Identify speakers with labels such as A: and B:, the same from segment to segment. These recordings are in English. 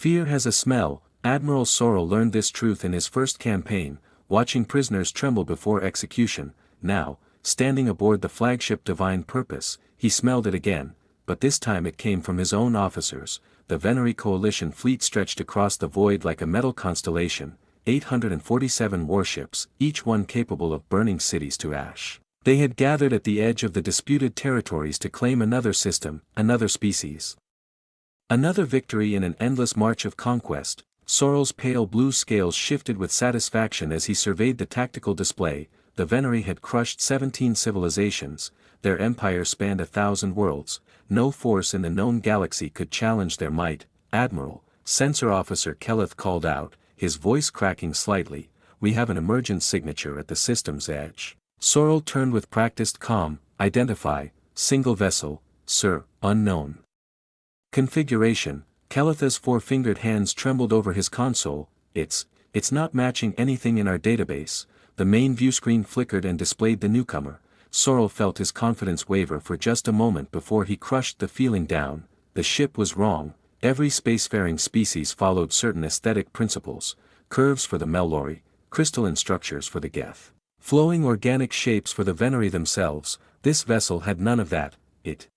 A: Fear has a smell. Admiral Sorrel learned this truth in his first campaign, watching prisoners tremble before execution. Now, standing aboard the flagship Divine Purpose, he smelled it again, but this time it came from his own officers. The Venery Coalition fleet stretched across the void like a metal constellation, 847 warships, each one capable of burning cities to ash. They had gathered at the edge of the disputed territories to claim another system, another species. Another victory in an endless march of conquest. Sorrel's pale blue scales shifted with satisfaction as he surveyed the tactical display. The Venery had crushed 17 civilizations, their empire spanned 1,000 worlds, no force in the known galaxy could challenge their might. Admiral, Sensor Officer Kelleth called out, his voice cracking slightly, "We have an emergent signature at the system's edge." Sorrel turned with practiced calm. "Identify, single vessel, sir, unknown." Configuration. Kelleth's four-fingered hands trembled over his console. It's not matching anything in our database." The main viewscreen flickered and displayed the newcomer. Sorrel felt his confidence waver for just a moment before he crushed the feeling down. The ship was wrong. Every spacefaring species followed certain aesthetic principles: curves for the Mellori, crystalline structures for the Geth, flowing organic shapes for the Venery themselves. This vessel had none of that. It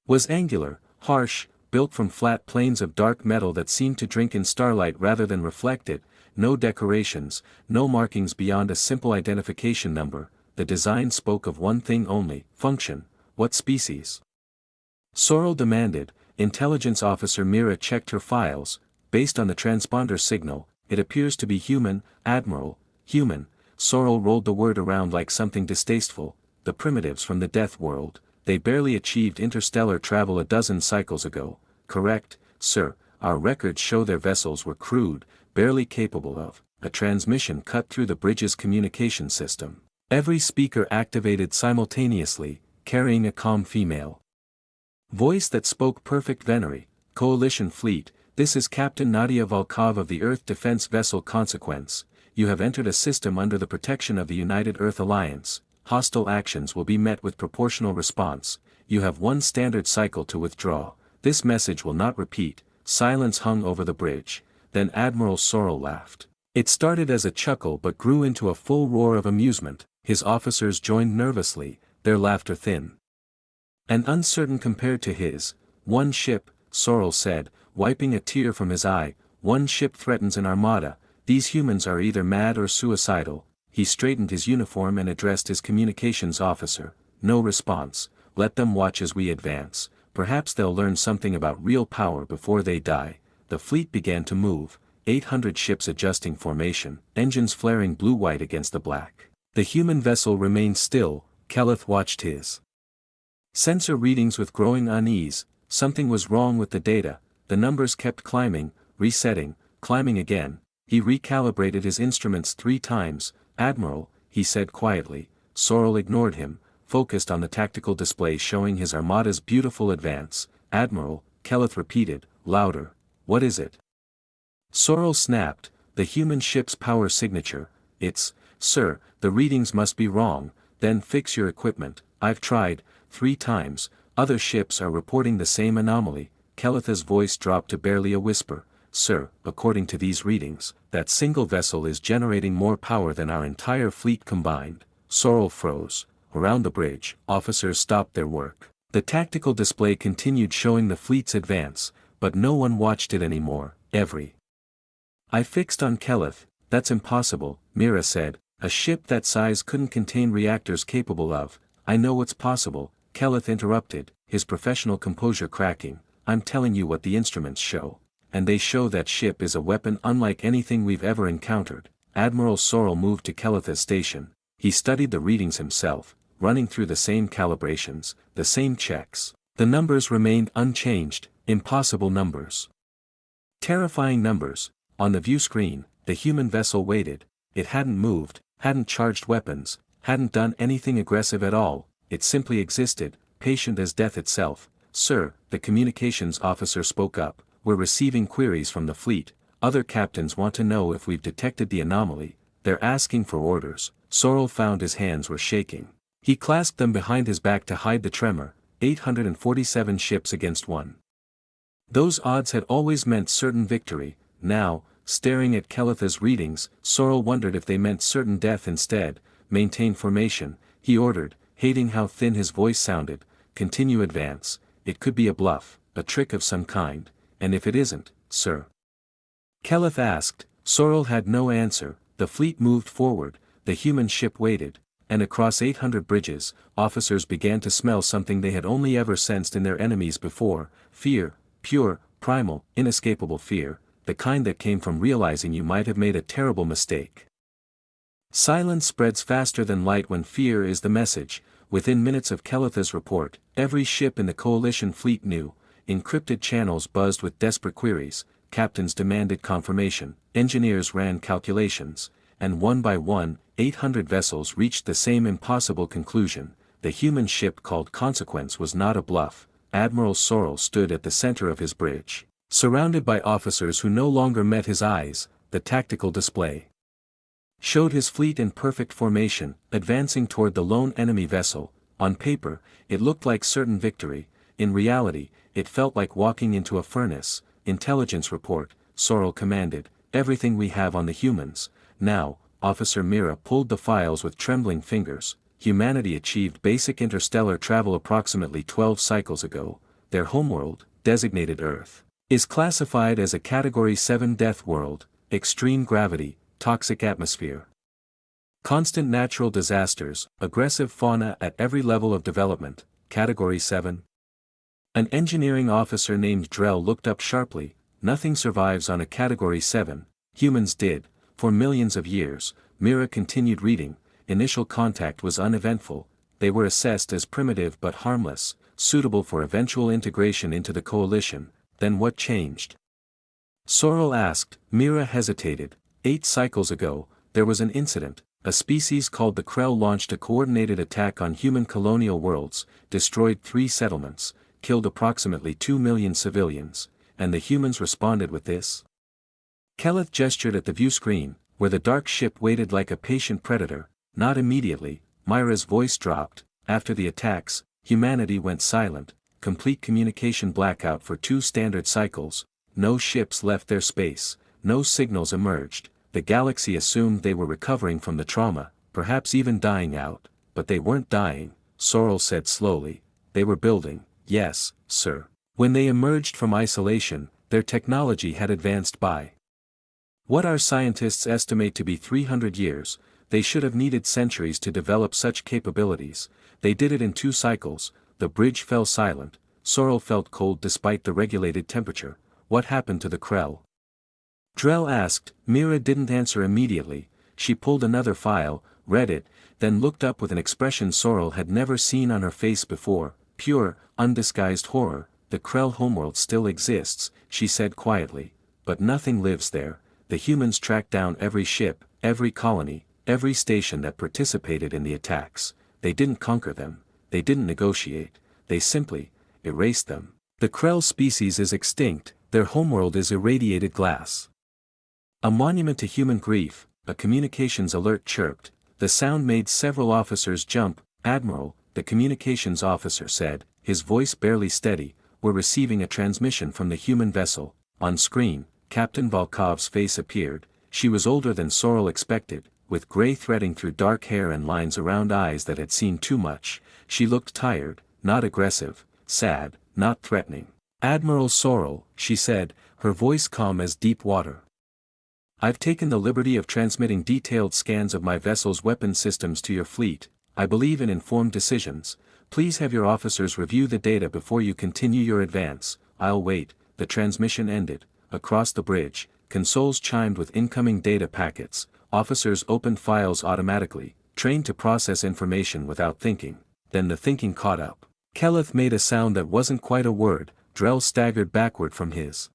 A: was angular, harsh, built from flat planes of dark metal that seemed to drink in starlight rather than reflect it. No decorations, no markings beyond a simple identification number. The design spoke of one thing only: function. What species? Sorrel demanded. Intelligence Officer Mira checked her files. Based on the transponder signal, it appears to be human, Admiral. Human. Sorrel rolled the word around like something distasteful. The primitives from the Death World. They barely achieved interstellar travel a dozen cycles ago. Correct, sir. Our records show their vessels were crude, barely capable of. A transmission cut through the bridge's communication system. Every speaker activated simultaneously, carrying a calm female voice that spoke perfect Venery. "Coalition fleet, this is Captain Nadia Volkov of the Earth Defense Vessel Consequence. You have entered a system under the protection of the United Earth Alliance. Hostile actions will be met with proportional response. You have one standard cycle to withdraw. This message will not repeat." Silence hung over the bridge. Then Admiral Sorrel laughed. It started as a chuckle but grew into a full roar of amusement. His officers joined nervously, their laughter thin and uncertain compared to his. "One ship," Sorrel said, wiping a tear from his eye. "One ship threatens an armada. These humans are either mad or suicidal." He straightened his uniform and addressed his communications officer. "No response. Let them watch as we advance. Perhaps they'll learn something about real power before they die." The fleet began to move, 800 ships adjusting formation, engines flaring blue-white against the black. The human vessel remained still. Kelleth watched his sensor readings with growing unease. Something was wrong with the data. The numbers kept climbing, resetting, climbing again. He recalibrated his instruments 3 times. "Admiral," he said quietly. Sorrel ignored him, focused on the tactical display showing his armada's beautiful advance. "Admiral," Kelleth repeated, louder. "What is it?" Sorrel snapped. "The human ship's power signature. It's, sir, the readings must be wrong." "Then fix your equipment." "I've tried 3 times. Other ships are reporting the same anomaly." Kelleth's voice dropped to barely a whisper. "Sir, according to these readings, that single vessel is generating more power than our entire fleet combined." Sorrel froze. Around the bridge, officers stopped their work. The tactical display continued showing the fleet's advance, but no one watched it anymore. I fixed on Kelleth. "That's impossible," Mira said. "A ship that size couldn't contain reactors capable of." "I know what's possible," Kelleth interrupted, his professional composure cracking. "I'm telling you what the instruments show. And they show that ship is a weapon unlike anything we've ever encountered." Admiral Sorrel moved to Kelleth's station. He studied the readings himself, running through the same calibrations, the same checks. The numbers remained unchanged, impossible numbers. Terrifying numbers. On the view screen, the human vessel waited. It hadn't moved, hadn't charged weapons, hadn't done anything aggressive at all. It simply existed, patient as death itself. "Sir," the communications officer spoke up, "we're receiving queries from the fleet. Other captains want to know if we've detected the anomaly. They're asking for orders." Sorrel found his hands were shaking. He clasped them behind his back to hide the tremor. 847 ships against one Those odds had always meant certain victory. Now, staring at Kelith's readings, Sorrel wondered if they meant certain death instead. Maintain formation, he ordered, hating how thin his voice sounded. Continue advance. It could be a bluff, a trick of some kind, and if it isn't, sir? Kelith asked. Sorrel had no answer. The fleet moved forward, the human ship waited, and across 800 bridges, officers began to smell something they had only ever sensed in their enemies before: fear, pure, primal, inescapable fear, the kind that came from realizing you might have made a terrible mistake. Silence spreads faster than light when fear is the message. Within minutes of Kelith's report, every ship in the Coalition fleet knew. Encrypted channels buzzed with desperate queries, captains demanded confirmation, engineers ran calculations, and one by one, 800 vessels reached the same impossible conclusion: the human ship called Consequence was not a bluff. Admiral Sorrel stood at the center of his bridge, surrounded by officers who no longer met his eyes. The tactical display showed his fleet in perfect formation, advancing toward the lone enemy vessel. On paper, it looked like certain victory. In reality, it felt like walking into a furnace. Intelligence report, Sorrel commanded, everything we have on the humans. Now, Officer Mira pulled the files with trembling fingers. Humanity achieved basic interstellar travel approximately 12 cycles ago. Their homeworld, designated Earth, is classified as a Category 7 death world, extreme gravity, toxic atmosphere, constant natural disasters, aggressive fauna at every level of development, Category 7. An engineering officer named Drell looked up sharply. Nothing survives on a Category 7, humans did, for millions of years. Mira continued reading. Initial contact was uneventful. They were assessed as primitive but harmless, suitable for eventual integration into the Coalition. Then what changed? Sorrel asked. Mira hesitated. 8 cycles ago, there was an incident. A species called the Krell launched a coordinated attack on human colonial worlds, destroyed 3 settlements, killed approximately 2 million civilians, and the humans responded with this. Kelith gestured at the view screen, where the dark ship waited like a patient predator. Not immediately, Myra's voice dropped. After the attacks, humanity went silent, complete communication blackout for 2 standard cycles. No ships left their space, no signals emerged. The galaxy assumed they were recovering from the trauma, perhaps even dying out, but they weren't dying, Sorrel said slowly. They were building. Yes, sir. When they emerged from isolation, their technology had advanced by what our scientists estimate to be 300 years. They should have needed centuries to develop such capabilities. They did it in 2 cycles. The bridge fell silent. Sorrel felt cold despite the regulated temperature. What happened to the Krell? Drell asked. Mira didn't answer immediately. She pulled another file, read it, then looked up with an expression Sorrel had never seen on her face before. Pure, undisguised horror. The Krell homeworld still exists, she said quietly, but nothing lives there. The humans tracked down every ship, every colony, every station that participated in the attacks. They didn't conquer them, they didn't negotiate, they simply erased them. The Krell species is extinct, their homeworld is irradiated glass. A monument to human grief, a communications alert chirped. The sound made several officers jump. Admiral, the communications officer said, his voice barely steady, we're receiving a transmission from the human vessel. On screen, Captain Volkov's face appeared. She was older than Sorrel expected, with gray threading through dark hair and lines around eyes that had seen too much. She looked tired, not aggressive, sad, not threatening. Admiral Sorrel, she said, her voice calm as deep water. I've taken the liberty of transmitting detailed scans of my vessel's weapon systems to your fleet. I believe in informed decisions. Please have your officers review the data before you continue your advance. I'll wait. The transmission ended. Across the bridge, consoles chimed with incoming data packets. Officers opened files automatically, trained to process information without thinking. Then the thinking caught up. Kelith made a sound that wasn't quite a word. Drell staggered backward from his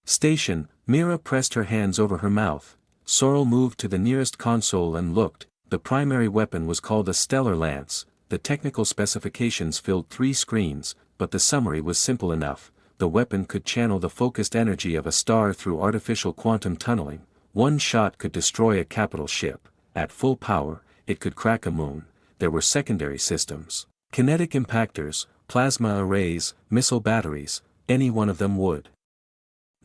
A: station. Mira pressed her hands over her mouth. Sorrel moved to the nearest console and looked. The primary weapon was called a stellar lance. The technical specifications filled 3 screens, but the summary was simple enough. The weapon could channel the focused energy of a star through artificial quantum tunneling. One shot could destroy a capital ship. At full power, it could crack a moon. There were secondary systems: kinetic impactors, plasma arrays, missile batteries, any one of them would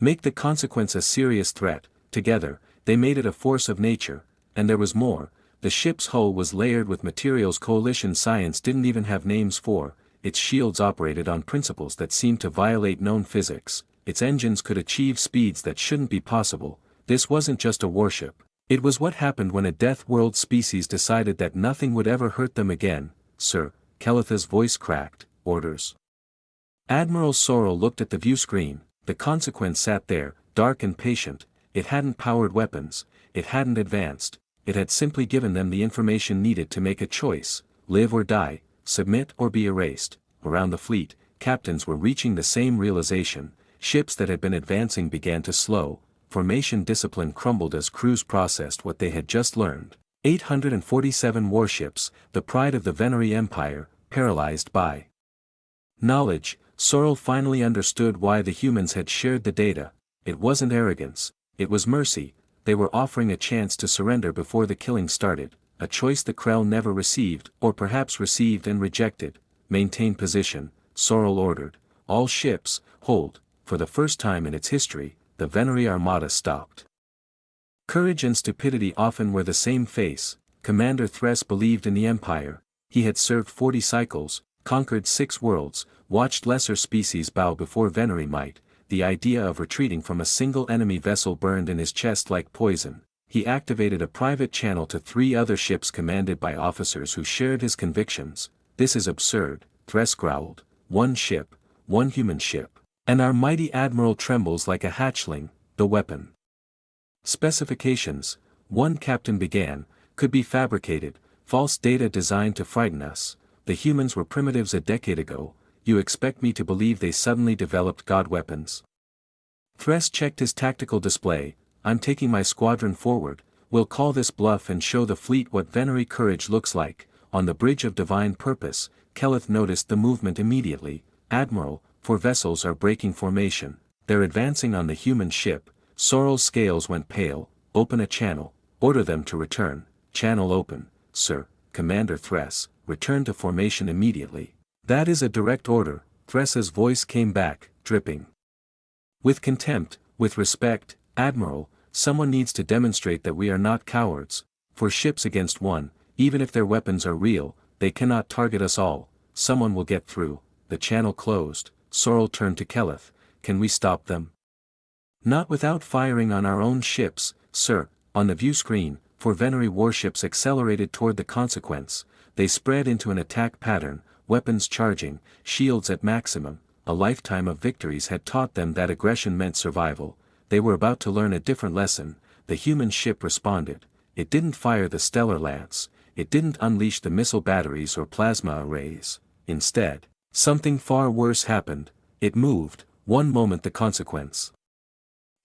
A: make the consequence a serious threat. Together, they made it a force of nature, and there was more. The ship's hull was layered with materials coalition science didn't even have names for, its shields operated on principles that seemed to violate known physics, its engines could achieve speeds that shouldn't be possible. This wasn't just a warship. It was what happened when a Death World species decided that nothing would ever hurt them again. Sir, Keleth's voice cracked, orders. Admiral Sorrel looked at the view screen. The consequence sat there, dark and patient. It hadn't powered weapons, it hadn't advanced, it had simply given them the information needed to make a choice, live or die, submit or be erased. Around the fleet, captains were reaching the same realization. Ships that had been advancing began to slow, formation discipline crumbled as crews processed what they had just learned. 847 warships, the pride of the Venery Empire, paralyzed by knowledge. Sorrel finally understood why the humans had shared the data. It wasn't arrogance, it was mercy. They were offering a chance to surrender before the killing started, a choice the Krell never received, or perhaps received and rejected. Maintain position, Sorrel ordered. All ships, hold. For the first time in its history, the Venery Armada stopped. Courage and stupidity often were the same face. Commander Thress believed in the Empire. He had served 40 cycles, conquered 6 worlds, watched lesser species bow before Venery might. The idea of retreating from a single enemy vessel burned in his chest like poison. He activated a private channel to 3 other ships commanded by officers who shared his convictions. This is absurd, Thress growled. 1 ship, 1 human ship. And our mighty admiral trembles like a hatchling. The weapon specifications, one captain began, could be fabricated, false data designed to frighten us. The humans were primitives a decade ago. You expect me to believe they suddenly developed god weapons? Thress checked his tactical display. I'm taking my squadron forward. We'll call this bluff and show the fleet what Venery courage looks like. On the bridge of divine purpose, Keleth noticed the movement immediately. Admiral, 4 vessels are breaking formation. They're advancing on the human ship. Sorrel's scales went pale. Open a channel. Order them to return. Channel open, sir. Commander Thress, return to formation immediately. That is a direct order. Thress's voice came back, dripping with contempt, with respect. Admiral, someone needs to demonstrate that we are not cowards. 4 ships against 1, even if their weapons are real, they cannot target us all. Someone will get through. The channel closed. Sorrel turned to Keleth. Can we stop them? Not without firing on our own ships, sir. On the view screen, 4 Venery warships accelerated toward the consequence. They spread into an attack pattern, weapons charging, shields at maximum. A lifetime of victories had taught them that aggression meant survival. They were about to learn a different lesson. The human ship responded. It didn't fire the stellar lance. It didn't unleash the missile batteries or plasma arrays. Instead, something far worse happened. It moved. One moment the consequence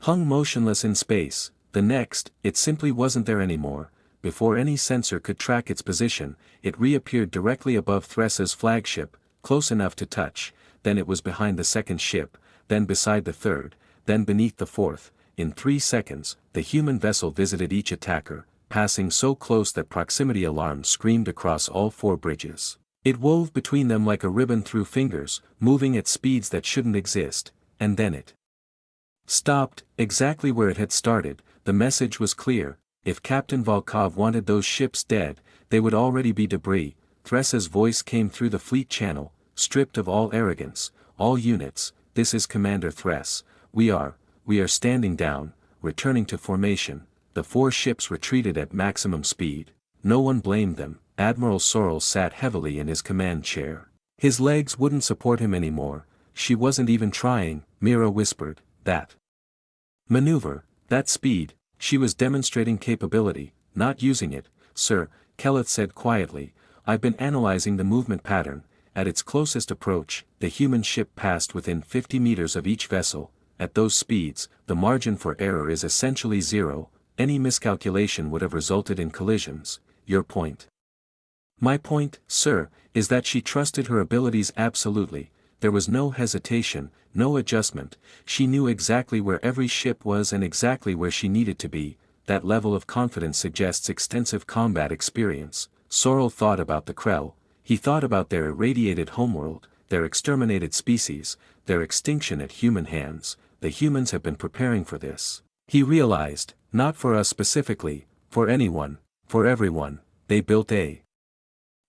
A: hung motionless in space. The next, it simply wasn't there anymore. Before any sensor could track its position, it reappeared directly above Thress's flagship, close enough to touch. Then it was behind the 2nd ship, then beside the 3rd, then beneath the 4th. In 3 seconds, the human vessel visited each attacker, passing so close that proximity alarms screamed across all 4 bridges. It wove between them like a ribbon through fingers, moving at speeds that shouldn't exist, and then it stopped, exactly where it had started. The message was clear. If Captain Volkov wanted those ships dead, they would already be debris. Thress's voice came through the fleet channel, stripped of all arrogance. All units, this is Commander Thress. We are standing down, returning to formation. The 4 ships retreated at maximum speed. No one blamed them. Admiral Sorrel sat heavily in his command chair. His legs wouldn't support him anymore. She wasn't even trying, Mira whispered. That maneuver, that speed, she was demonstrating capability, not using it. Sir, Keleth said quietly, I've been analyzing the movement pattern. At its closest approach, the human ship passed within 50 meters of each vessel. At those speeds, the margin for error is essentially 0. Any miscalculation would have resulted in collisions. Your point? My point, sir, is that she trusted her abilities absolutely. There was no hesitation, no adjustment. She knew exactly where every ship was and exactly where she needed to be. That level of confidence suggests extensive combat experience. Sorrel thought about the Krell. He thought about their irradiated homeworld, their exterminated species, their extinction at human hands. The humans have been preparing for this. He realized, not for us specifically, for anyone, for everyone. They built a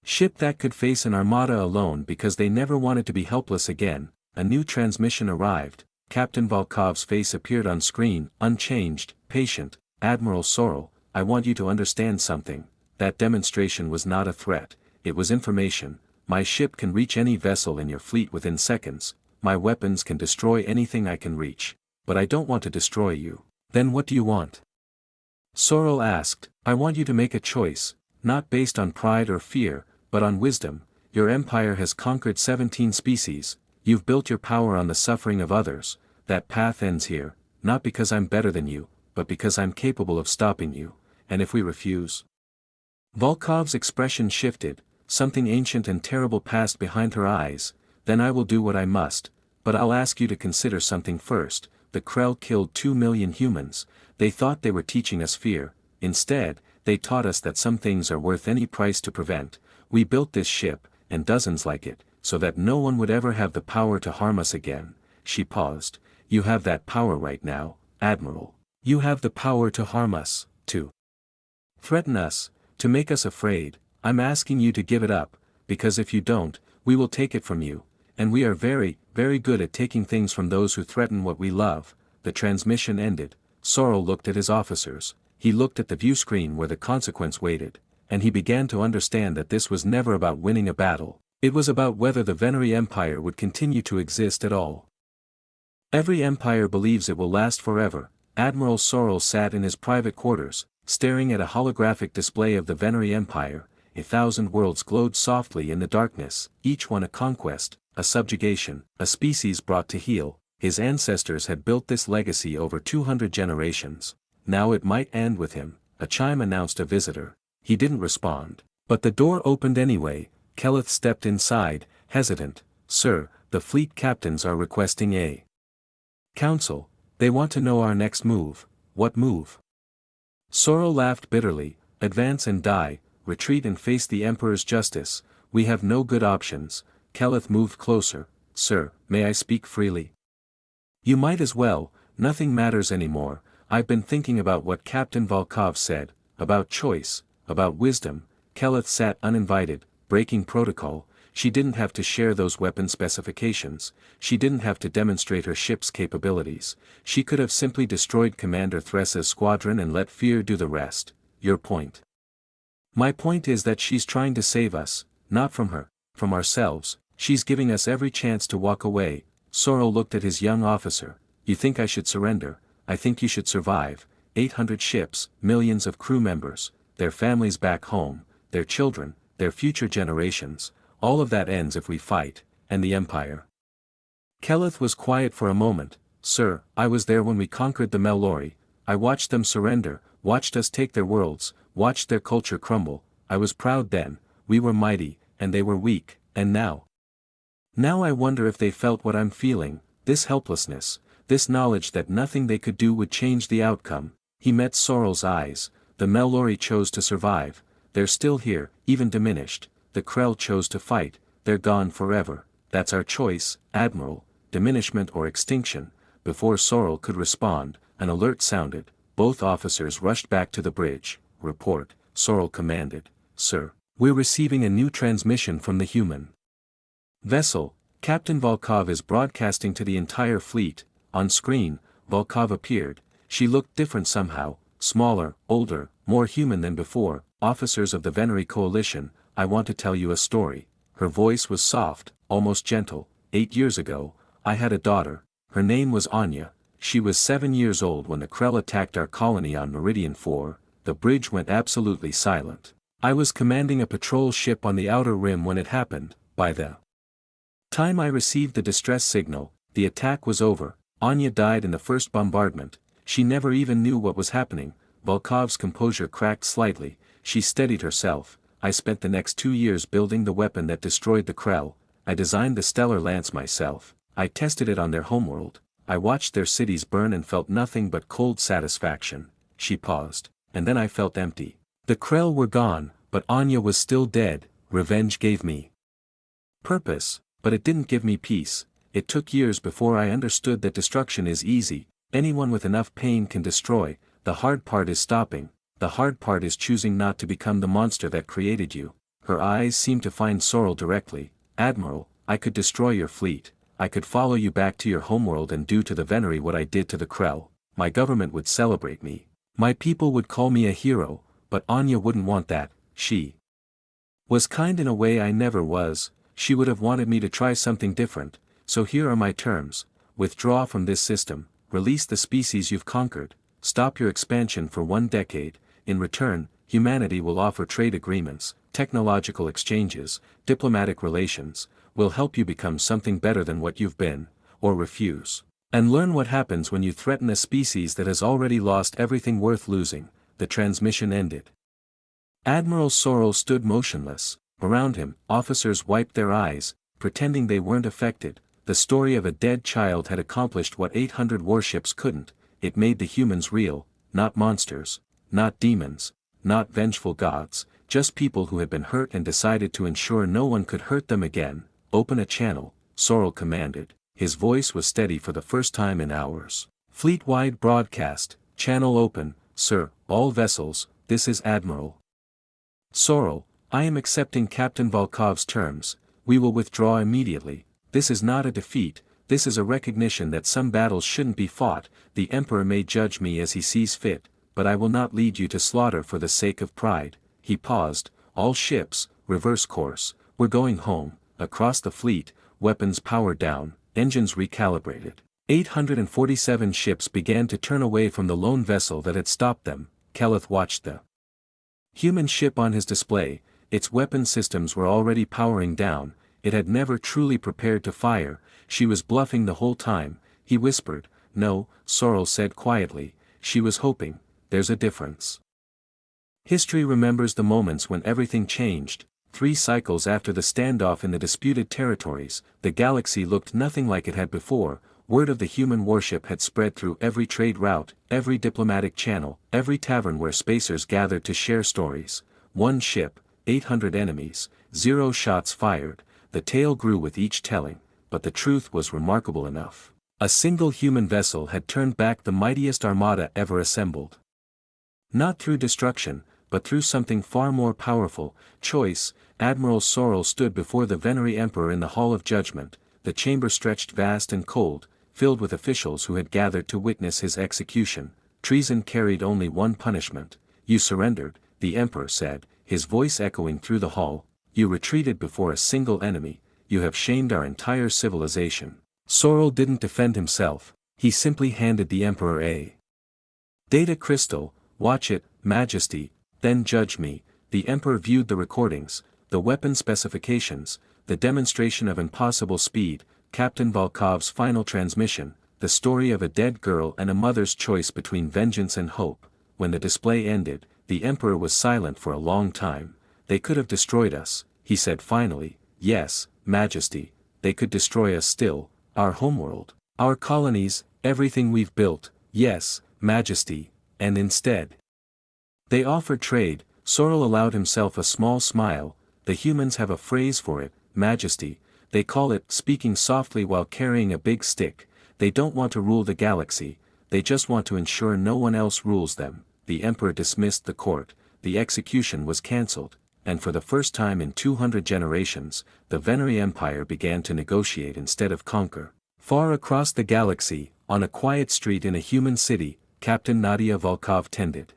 A: ship that could face an armada alone because they never wanted to be helpless again. A new transmission arrived. Captain Volkov's face appeared on screen, unchanged, patient. Admiral Sorrel, I want you to understand something. That demonstration was not a threat, it was information. My ship can reach any vessel in your fleet within seconds. My weapons can destroy anything I can reach. But I don't want to destroy you. Then what do you want? Sorrel asked. I want you to make a choice, not based on pride or fear, but on wisdom. Your empire has conquered 17 species, you've built your power on the suffering of others. That path ends here, not because I'm better than you, but because I'm capable of stopping you. And if we refuse? Volkov's expression shifted, something ancient and terrible passed behind her eyes. Then I will do what I must, but I'll ask you to consider something first. The Krell killed 2 million humans. They thought they were teaching us fear. Instead, they taught us that some things are worth any price to prevent. We built this ship, and dozens like it, so that no one would ever have the power to harm us again. She paused. You have that power right now, Admiral. You have the power to harm us, to threaten us, to make us afraid. I'm asking you to give it up, because if you don't, we will take it from you, and we are very, very good at taking things from those who threaten what we love. The transmission ended. Sorrel looked at his officers. He looked at the view screen where the consequence waited, and he began to understand that this was never about winning a battle. It was about whether the Venery Empire would continue to exist at all. Every empire believes it will last forever. Admiral Sorrel sat in his private quarters, staring at a holographic display of the Venery Empire. 1,000 worlds glowed softly in the darkness, each one a conquest, a subjugation, a species brought to heel. His ancestors had built this legacy over 200 generations. Now it might end with him. A chime announced a visitor. He didn't respond. But the door opened anyway. Keleth stepped inside, hesitant. Sir, the fleet captains are requesting a council. They want to know our next move. What move? Sorrel laughed bitterly. Advance and die, retreat and face the Emperor's justice. We have no good options. Keleth moved closer. Sir, may I speak freely? You might as well. Nothing matters anymore. I've been thinking about what Captain Volkov said, about choice, about wisdom. Keleth sat uninvited, breaking protocol. She didn't have to share those weapon specifications. She didn't have to demonstrate her ship's capabilities. She could have simply destroyed Commander Thressa's squadron and let fear do the rest. Your point? My point is that she's trying to save us, not from her, from ourselves. She's giving us every chance to walk away. Sorrel looked at his young officer. You think I should surrender? I think you should survive. 800 ships, millions of crew members, their families back home, their children, their future generations. All of that ends if we fight, and the Empire. Keleth was quiet for a moment. Sir, I was there when we conquered the Melori. I watched them surrender, watched us take their worlds, watched their culture crumble. I was proud then. We were mighty, and they were weak, and now? Now I wonder if they felt what I'm feeling, this helplessness, this knowledge that nothing they could do would change the outcome. He met Sorrel's eyes. The Melori chose to survive. They're still here, even diminished. The Krell chose to fight. They're gone forever. That's our choice, Admiral, diminishment or extinction. Before Sorrel could respond, an alert sounded. Both officers rushed back to the bridge. Report, Sorrel commanded. Sir, we're receiving a new transmission from the human vessel. Captain Volkov is broadcasting to the entire fleet. On screen, Volkov appeared. She looked different somehow, smaller, older, more human than before. Officers of the Venery Coalition, I want to tell you a story. Her voice was soft, almost gentle. 8 years ago, I had a daughter. Her name was Anya. She was 7 years old when the Krell attacked our colony on Meridian 4. The bridge went absolutely silent. I was commanding a patrol ship on the outer rim when it happened. By the time I received the distress signal, the attack was over. Anya died in the first bombardment. She never even knew what was happening. Volkov's composure cracked slightly. She steadied herself. I spent the next 2 years building the weapon that destroyed the Krell. I designed the stellar lance myself. I tested it on their homeworld. I watched their cities burn and felt nothing but cold satisfaction. She paused. And then I felt empty. The Krell were gone, but Anya was still dead. Revenge gave me purpose. But it didn't give me peace. It took years before I understood that destruction is easy, anyone with enough pain can destroy, the hard part is stopping, the hard part is choosing not to become the monster that created you. Her eyes seemed to find Sorrel directly. Admiral, I could destroy your fleet, I could follow you back to your homeworld and do to the Venery what I did to the Krell. My government would celebrate me. My people would call me a hero, but Anya wouldn't want that. She was kind in a way I never was. She would have wanted me to try something different, so here are my terms: withdraw from this system, release the species you've conquered, stop your expansion for 1 decade, in return, humanity will offer trade agreements, technological exchanges, diplomatic relations, will help you become something better than what you've been, or refuse. And learn what happens when you threaten a species that has already lost everything worth losing. The transmission ended. Admiral Sorrel stood motionless. Around him, officers wiped their eyes, pretending they weren't affected. The story of a dead child had accomplished what 800 warships couldn't. It made the humans real, not monsters, not demons, not vengeful gods, just people who had been hurt and decided to ensure no one could hurt them again. Open a channel, Sorrel commanded. His voice was steady for the first time in hours. Fleet-wide broadcast, channel open, sir, all vessels, this is Admiral Sorrel, I am accepting Captain Volkov's terms, we will withdraw immediately. This is not a defeat, this is a recognition that some battles shouldn't be fought. The Emperor may judge me as he sees fit, but I will not lead you to slaughter for the sake of pride. He paused. All ships, reverse course, we're going home. Across the fleet, weapons powered down, engines recalibrated. 847 ships began to turn away from the lone vessel that had stopped them. Keleth watched the human ship on his display. Its weapon systems were already powering down. It had never truly prepared to fire. She was bluffing the whole time. He whispered. No, Sorrel said quietly. She was hoping. There's a difference. History remembers the moments when everything changed. 3 cycles after the standoff in the disputed territories, the galaxy looked nothing like it had before. Word of the human warship had spread through every trade route, every diplomatic channel, every tavern where spacers gathered to share stories. 1 ship, 800 enemies, 0 shots fired. The tale grew with each telling, but the truth was remarkable enough. A single human vessel had turned back the mightiest armada ever assembled. Not through destruction, but through something far more powerful, choice. Admiral Sorrel stood before the Venery Emperor in the Hall of Judgment. The chamber stretched vast and cold, filled with officials who had gathered to witness his execution. Treason carried only one punishment. You surrendered, the Emperor said, his voice echoing through the hall. You retreated before a single enemy. You have shamed our entire civilization. Sorrel didn't defend himself. He simply handed the Emperor a data crystal. Watch it, Majesty, then judge me. The Emperor viewed the recordings, the weapon specifications, the demonstration of impossible speed, Captain Volkov's final transmission, the story of a dead girl and a mother's choice between vengeance and hope. When the display ended, the Emperor was silent for a long time. They could have destroyed us, he said finally. Yes, Majesty, they could destroy us still, our homeworld, our colonies, everything we've built. Yes, Majesty, and instead they offered trade. Sorrel allowed himself a small smile. The humans have a phrase for it, Majesty. They call it speaking softly while carrying a big stick. They don't want to rule the galaxy, they just want to ensure no one else rules them. The Emperor dismissed the court, the execution was cancelled, and for the first time in 200 generations, the Venery Empire began to negotiate instead of conquer. Far across the galaxy, on a quiet street in a human city, Captain Nadia Volkov tended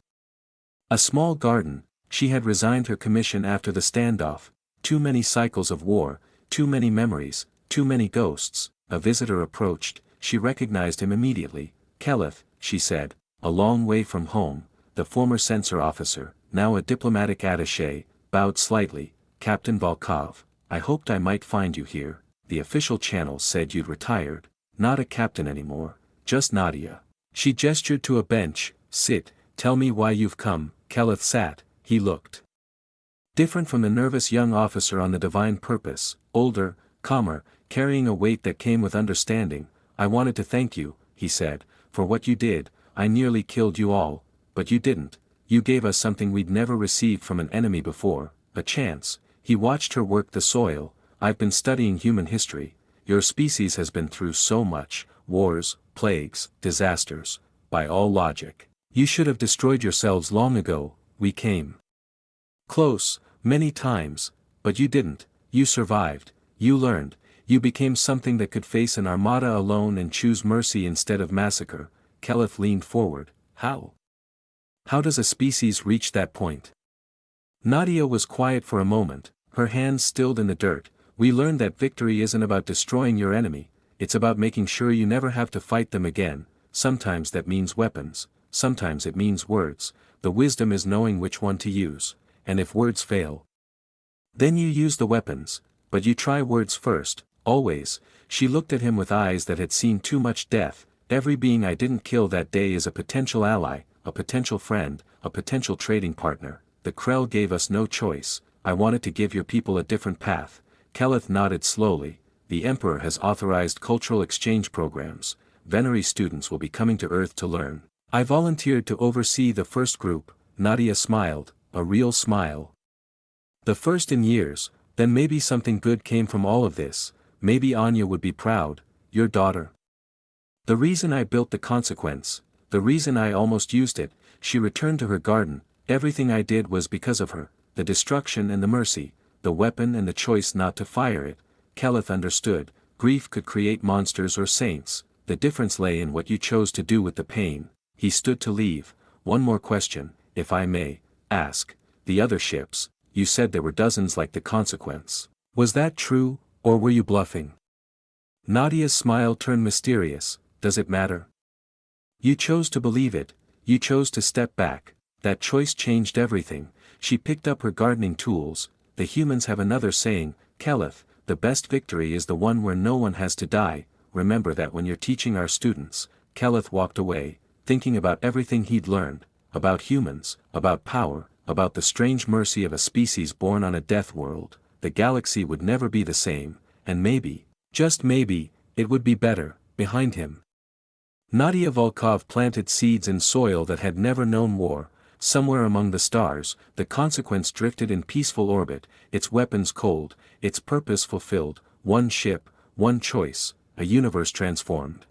A: a small garden. She had resigned her commission after the standoff. Too many cycles of war, too many memories, too many ghosts. A visitor approached. She recognized him immediately. Keleth, she said, a long way from home. The former censor officer, now a diplomatic attaché, bowed slightly. Captain Volkov, I hoped I might find you here. The official channel said you'd retired. Not a captain anymore, just Nadia. She gestured to a bench. Sit, tell me why you've come. Keleth sat. He looked different from the nervous young officer on the Divine Purpose, older, calmer, carrying a weight that came with understanding. I wanted to thank you, he said, for what you did. I nearly killed you all, but you didn't. You gave us something we'd never received from an enemy before, a chance. He watched her work the soil. I've been studying human history. Your species has been through so much, wars, plagues, disasters. By all logic, you should have destroyed yourselves long ago. We came close, many times, but you didn't. You survived, you learned, you became something that could face an armada alone and choose mercy instead of massacre. Keleth leaned forward. How? How does a species reach that point? Nadia was quiet for a moment, her hands stilled in the dirt. We learned that victory isn't about destroying your enemy, it's about making sure you never have to fight them again. Sometimes that means weapons, sometimes it means words. The wisdom is knowing which one to use, and if words fail, then you use the weapons, but you try words first, always. She looked at him with eyes that had seen too much death. Every being I didn't kill that day is a potential ally, a potential friend, a potential trading partner. The Krell gave us no choice. I wanted to give your people a different path. Keleth nodded slowly. The Emperor has authorized cultural exchange programs. Venery students will be coming to Earth to learn. I volunteered to oversee the first group. Nadia smiled, a real smile. The first in years. Then maybe something good came from all of this. Maybe Anya would be proud, your daughter. The reason I built the consequence, the reason I almost used it, she returned to her garden. Everything I did was because of her, the destruction and the mercy, the weapon and the choice not to fire it. Keleth understood, grief could create monsters or saints, the difference lay in what you chose to do with the pain. He stood to leave. One more question, if I may ask. The other ships, you said there were dozens like the consequence. Was that true, or were you bluffing? Nadia's smile turned mysterious. Does it matter? You chose to believe it, you chose to step back. That choice changed everything. She picked up her gardening tools. The humans have another saying, Keleth, the best victory is the one where no one has to die. Remember that when you're teaching our students. Keleth walked away, thinking about everything he'd learned, about humans, about power, about the strange mercy of a species born on a death world. The galaxy would never be the same, and maybe, just maybe, it would be better, behind him. Nadia Volkov planted seeds in soil that had never known war. Somewhere among the stars, the consequence drifted in peaceful orbit, its weapons cold, its purpose fulfilled. One ship, one choice, a universe transformed.